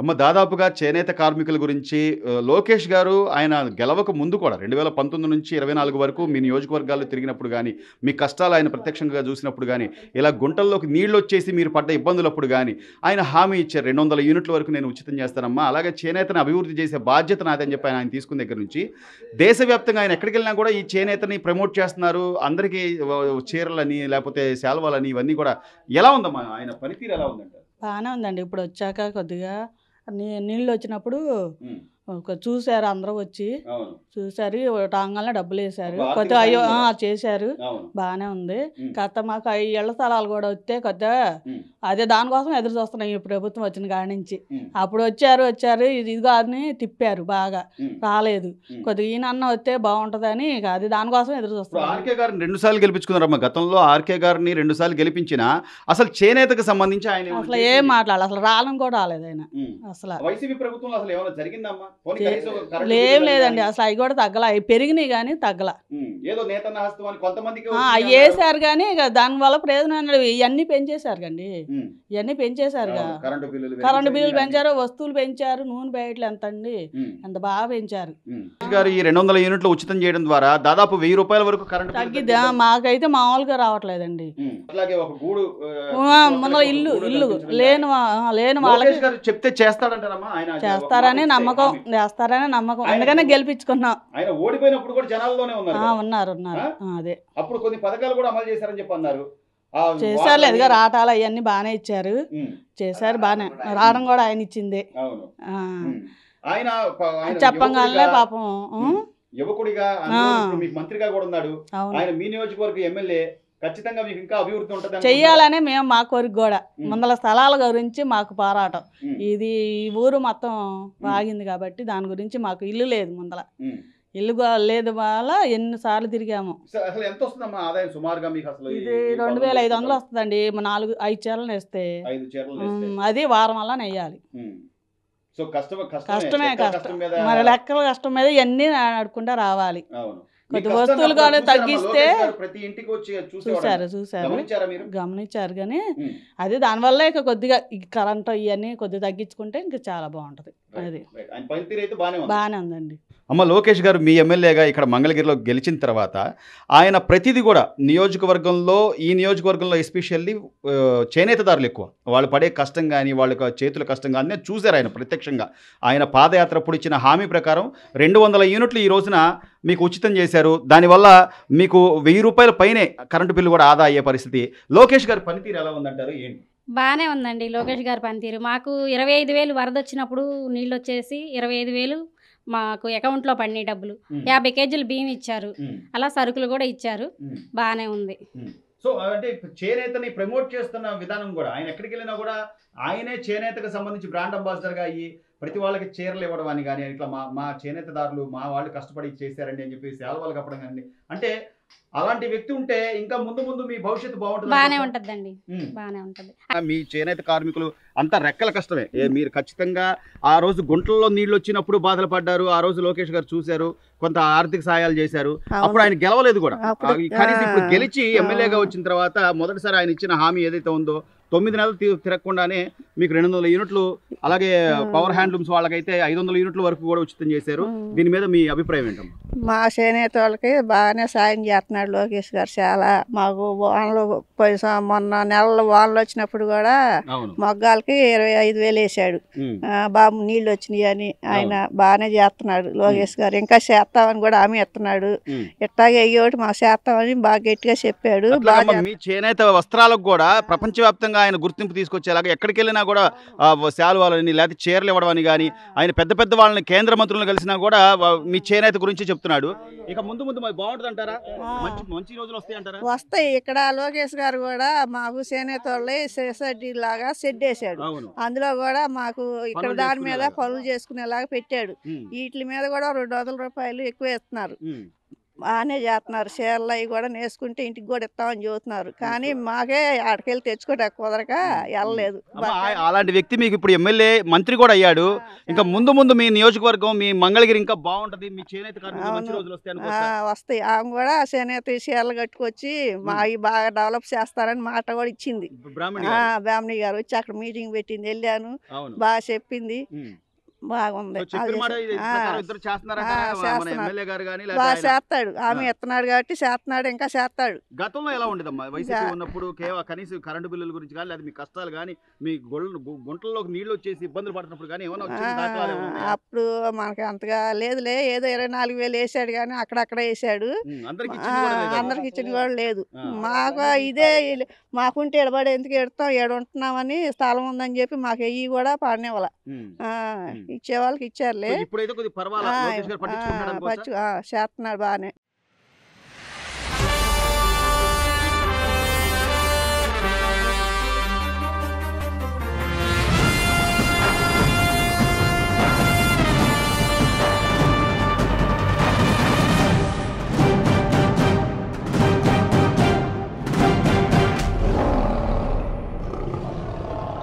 అమ్మ దాదాపుగా చేనేత కార్మికుల గురించి లోకేష్ గారు ఆయన గెలవక ముందు కూడా 2019 నుంచి 24 వరకు మీ నియోజకవర్గాల్లో తిరిగినప్పుడు గానీ, మీ కష్టాలు ఆయన ప్రత్యక్షంగా చూసినప్పుడు గానీ, ఇలా గుంటల్లోకి నీళ్లొచ్చేసి మీరు పడ్డ ఇబ్బందులప్పుడు గానీ, ఆయన హామీ ఇచ్చారు 200 యూనిట్ల వరకు నేను ఉచితం చేస్తానమ్మా. అలాగే చేనేతను అభివృద్ధి చేసే బాధ్యత నాదని చెప్పి ఆయన తీసుకున్న దగ్గర నుంచి దేశవ్యాప్తంగా ఆయన ఎక్కడికెళ్ళినా కూడా ఈ చేనేతని ప్రమోట్ చేస్తున్నారు. అందరికీ చీరలని లేకపోతే శాల్వాలని ఇవన్నీ కూడా ఎలా ఉందమ్మా ఆయన పనితీరు ఎలా ఉందంటారు? బాగానే ఉందండి. ఇప్పుడు వచ్చాక కొద్దిగా నీళ్ళు వచ్చినప్పుడు హ్మ్. చూశారు అందరూ వచ్చి అవును. చూశారు. టాంగానే డబ్బులు వేశారు. ఒక ఆర్థిక కొద్దిగా అయ్యో సాయం కూడా. చేశారు. అవును. బాగానే ఉంది. హ్మ్. కాస్త మాకు ఈ ఇళ్ల స్థలాలు కూడా వస్తే కొద్దిగా హ్మ్. అదే దానికోసం ఎదురు చూస్తున్నాం ఈ ప్రభుత్వం వచ్చిన కాడి నుంచి. హ్మ్. అప్పుడు వచ్చారు ఇదిగో అని తిప్పారు బాగా. హ్మ్. రాలేదు. హ్మ్. కొద్దిగా ఈయనన్న వస్తే బాగుంటుందని ఇక అది దానికోసం ఎదురు ఇప్పుడు చూస్తున్నాం. ఆర్కే గారిని 2 సార్లు గెలిపించుకున్నారమ్మా. గతంలో ఆర్కే గారిని 2 సార్లు గెలిపించిన అసలు చేనేతకు సంబంధించి ఆయన ఏమైనా అసలు చేసింది? ఏం మాట్లాడాలి, అసలు రాళ్ళని కూడా రాలేదు ఆయన హ్మ్. అసలు. వైసీపీ ప్రభుత్వంలో అసలు ఏమైనా జరిగిందమ్మా? పోనీ చే- కనీసం ఒక కరెంటు ఏం బిల్లులు లేదండి, కానీ, అసలు అవి కూడా తగ్గల. అవి పెరిగినాయి కానీ తగ్గల. ఏదో నేతన్న హస్తం అని కొంతమందికి అవి వచ్చింది అన్నారు. వేసారు కానీ ఇక దానివల్ల ప్రయోజనం అనేది ఇవన్నీ పెంచేశారు కండి. హ్మ్. ఇవన్నీ పెంచేశారుగా. అవును. కరెంటు బిల్లులు కరెంటు బిల్లులు పెంచారు. పెంచారు, వస్తువులు పెంచారు, నూనె బయటలు ఎంత అండి, హ్మ్. ఎంత బాగా పెంచారు. హ్మ్. గారు ఈ 200 యూనిట్లు ఉచితం చేయడం ద్వారా దాదాపు 1000 రూపాయల వరకు కరెంటు బిల్లు తగ్గిద్ది. తగ్గింది. మాకైతే మామూలుగా రావట్లేదండి. అట్లాగే ఒక గూడు ముందర ఒక ఇల్లు గూడు ఇల్లు కల్పించడం లేని లేని వాళ్ళకి లోకేష్ గారు చెప్తే చేస్తాడంటారమ్మా ఆయన ఒక చేస్తారని మాట ఇస్తే నమ్మకం, హామీ. చేస్తారని నమ్మకం. ఆయన అందుకనే గెలిపించుకున్నాం. ఆయన ఓడిపోయినప్పుడు కూడా జనాల్లోనే ఉన్నారు కదా. ఉన్నారు ఆ? అదే అప్పుడు కొన్ని పథకాలు కూడా అమలు చేశారని చెప్పి అన్నారు. ఆ చేశారు. వాటిని- లేదుగా రాటాలు అవన్నీ బాగానే ఇచ్చారు. ఉమ్, చేశారు బాగానే. రావడం కూడా ఆయన ఇచ్చిందే. అవును. ఆ. ఉమ్. ఆయన ఆయన చెప్పంగానే యువకుడిగా- పాపం. ఉమ్, యువకుడిగా అందులో ఆ. ఇప్పుడు మీకు మంత్రిగా కూడా ఉన్నాడు. అవును, ఆయన మీ నియోజకవర్గ ఎమ్మెల్యే ఖచ్చితంగా మీకు ఇంకా అభివృద్ధి ఉంటుంది చెయ్యాలనే మేము మా కోరిక కూడా. ఉమ్. ముందల స్థలాల గురించి మాకు పోరాటం. ఉమ్, ఇది ఈ ఊరు మొత్తం ఆగింది కాబట్టి దాని గురించి మాకు ఇల్లు లేదు. ముందల ఉమ్. ఇల్లు లేదు వల్ల ఎన్నిసార్లు తిరిగాము. అసలు ఎంత వస్తుందమ్మా ఆదాయం సుమారుగా మీకు అసలు ఇది 2500 వస్తుందండి. 4-5 చీరలు వేస్తే. 5 చీరలు వేస్తే. అది వారం వల్ల నెయ్యాలి. ఉమ్. సో కష్టమే కష్టమే లెక్కల కష్టం. మీద మరి లెక్కల కష్టం మీద ఇవన్నీ నడుకుంటా రావాలి. అవును. కొద్ది మీ కష్టాన్ని వస్తువులు అప్పుడు కానీ చూసారమ్మా? తగ్గిస్తే లోకేష్ గారు ప్రతి ఇంటికి వచ్చి చూసేవాడు. చూశారు గమనించారా మీరు? గమనించారు కానీ ఉమ్. అది దానివల్ల ఇక కొద్దిగా ఈ కరెంట్ ఇవన్నీ కొద్దిగా తగ్గించుకుంటే ఇంకా చాలా బాగుంటుంది. అది రైట్. ఆయన పనితీరు అయితే బాగానే ఉంది. బాగానే ఉందండి. అమ్మ లోకేష్ గారు మీ ఎమ్మెల్యేగా ఇక్కడ మంగళగిరిలో గెలిచిన తర్వాత ఆయన ప్రతిదీ కూడా నియోజకవర్గంలో ఈ నియోజకవర్గంలో ఎస్పెషల్లీ చేనేతదారులు ఎక్కువ వాళ్ళు పడే కష్టం కానీ వాళ్ళ చేతుల కష్టం కానీ చూశారు ఆయన ప్రత్యక్షంగా. ఆయన పాదయాత్ర అప్పుడు ఇచ్చిన హామీ ప్రకారం 200 యూనిట్లు ఈ రోజున మీకు ఉచితం చేశారు. దానివల్ల మీకు 1000 రూపాయల పైనే కరెంటు బిల్లు కూడా ఆదా అయ్యే పరిస్థితి. లోకేష్ గారి పనితీరు ఎలా ఉందంటారు? ఏంటి? బాగానే ఉందండి లోకేష్ గారి పనితీరు. మాకు 25,000 వరద వచ్చినప్పుడు నీళ్ళు వచ్చేసి 25,000 మాకు అకౌంట్లో పడినాయి డబ్బులు. 50 కేజీలు బియ్యం ఇచ్చారు. అలా సరుకులు కూడా ఇచ్చారు. బాగానే ఉంది. సో అంటే చేనేతని ప్రమోట్ చేస్తున్న విధానం కూడా ఆయన ఎక్కడికి వెళ్ళినా కూడా ఆయనే చేనేతకు సంబంధించి బ్రాండ్ అంబాసిడర్గా అయ్యి ప్రతి వాళ్ళకి చీరలు ఇవ్వడం అని కానీ ఇట్లా మా చేనేతదారులు మా వాళ్ళు కష్టపడి చేశారండి అని చెప్పి సేవలు కప్పడం కానీ అంటే అలాంటి వ్యక్తి ఉంటే ఇంకా ముందు ముందు మీ భవిష్యత్తు బాగుంటుంది. బాగానే ఉంటుందండి. బాగానే ఉంటుంది. మీ చేనేత కార్మికులు అంతా రెక్కల కష్టమే. మీరు ఖచ్చితంగా ఆ రోజు గుంటల్లో నీళ్లు వచ్చినప్పుడు బాధలు పడ్డారు. ఆ రోజు లోకేష్ గారు చూశారు, కొంత ఆర్థిక సహాయాలు చేశారు. అప్పుడు ఆయన గెలవలేదు కూడా. కనీసం ఇప్పుడు గెలిచి ఎమ్మెల్యేగా వచ్చిన తర్వాత మొదటిసారి ఆయన ఇచ్చిన హామీ ఏదైతే ఉందో 9 నెలలు తిరగకుండానే మీకు 200 యూనిట్లు, అలాగే పవర్ హ్యాండ్లూమ్స్ వాళ్ళకైతే 500 యూనిట్ల వరకు కూడా ఉచితం చేశారు. దీని మీద మీ అభిప్రాయం ఏంటమ్మా? మా చేనేత వాళ్ళకి బాగానే సాయం చేస్తున్నాడు లోకేష్ గారు. చాలా మాకు వానలు మొన్న నెలలో వానలు వచ్చినప్పుడు కూడా మొగ్గాలకి 25,000 వేసాడు. బాబు నీళ్ళు వచ్చినాయి అని ఆయన బాగానే చేస్తున్నాడు లోకేష్ గారు. ఇంకా చేస్తామని కూడా హామీ ఇస్తున్నాడు. ఇట్టాగే అయ్యోటి మాకు చేస్తామని బాగా గట్టిగా చెప్పాడు. మీ చేనేత వస్త్రాలకు కూడా ప్రపంచవ్యాప్తంగా ఆయన గుర్తింపు తీసుకొచ్చేలాగా ఎక్కడికి వెళ్ళినా కూడా శాలువాలని లేకపోతే చీరలు ఇవ్వడం అని కానీ ఆయన పెద్ద పెద్ద వాళ్ళని కేంద్ర మంత్రులను కలిసినా కూడా మీ చేనేత గురించి చెప్తున్నాడు. ఇక ముందు ముందు బాగుంటుంది అంటారా? మంచి రోజులు వస్తాయి అంటారా? వస్తాయి. ఇక్కడ లోకేష్ గారు కూడా మాకు చేనేత వాళ్ళు సొసైటీ లాగా షెడ్ వేసాడు. అందులో కూడా మాకు ఇక్కడ దాని మీద పనులు చేసుకునేలాగా పెట్టాడు. వీటి మీద కూడా 200 రూపాయలు ఎక్కువ ఇస్తున్నారు. బాగానే చేస్తున్నారు. చీరలు అవి కూడా నేసుకుంటే ఇంటికి కూడా ఇస్తామని చెబుతున్నారు. కానీ మాకే ఆడికెళ్ళి తెచ్చుకోవడానికి కుదరక వెళ్ళలేదు. అలాంటి వ్యక్తి మీకు ఇప్పుడు ఎమ్మెల్యే మంత్రి కూడా అయ్యాడు. ఇంకా ముందు ముందు మీ నియోజకవర్గం మీ మంగళగిరి ఇంకా బాగుంటది. మీ చేనేత కార్మికులు మంచి రోజులు వస్తాయి అనుకోవచ్చా? వస్తాయి. ఆమె కూడా చేనేత చీరలు కట్టుకొచ్చి మా అవి బాగా డెవలప్ చేస్తారని మాట కూడా ఇచ్చింది. బ్రాహ్మణి గారు వచ్చి అక్కడ మీటింగ్ పెట్టింది, వెళ్ళాను, అవును. బాగా చెప్పింది, బాగుంది. సో చెప్పిన మాట ఇది ప్రకారం ఇద్దరు చేస్తున్నారంటారా? మన ఎమ్మెల్యే గారు కానీ బాగా లేకపోతే ఆయన? చేస్తాడు. ఆమె ఎత్తున్నాడు కాబట్టి చేస్తున్నాడు, ఇంకా చేస్తాడు. గతంలో ఎలా ఉండేదమ్మా వైసీపీ ఉన్నప్పుడు? కేవలం కనీసం కరెంటు బిల్లుల గురించి కానీ లేదా మీ కష్టాలు కానీ మీ గుంటల్లోకి నీళ్లు వచ్చేసి ఇబ్బందులు పడుతున్నప్పుడు కానీ ఏమైనా వచ్చిన దాఖలాలు ఏమైనా ఉన్నాయా? అప్పుడు మనకి అంతగా లేదులే, ఏదో 24,000 వేసాడు కానీ అక్కడక్కడ వేసాడు. అందరికి ఇచ్చింది కూడా లేదా? అందరికి ఇచ్చిన కూడా లేదు. మాకు ఇదే మాకుంటే ఎడబడి ఎందుకు ఎడతాం, ఏడుంటున్నామని స్థలం ఉందని చెప్పి మాకు ఎయ్యి కూడా పడనివ్వాల. ఇచ్చే వాళ్ళకి ఇచ్చారులే. ఇప్పుడైతే కొద్దిగా పర్వాలేదు, లోకేష్ గారు పట్టించుకుంటున్నాడు అనుకోవచ్చా? చేస్తున్నాడు బాగానే.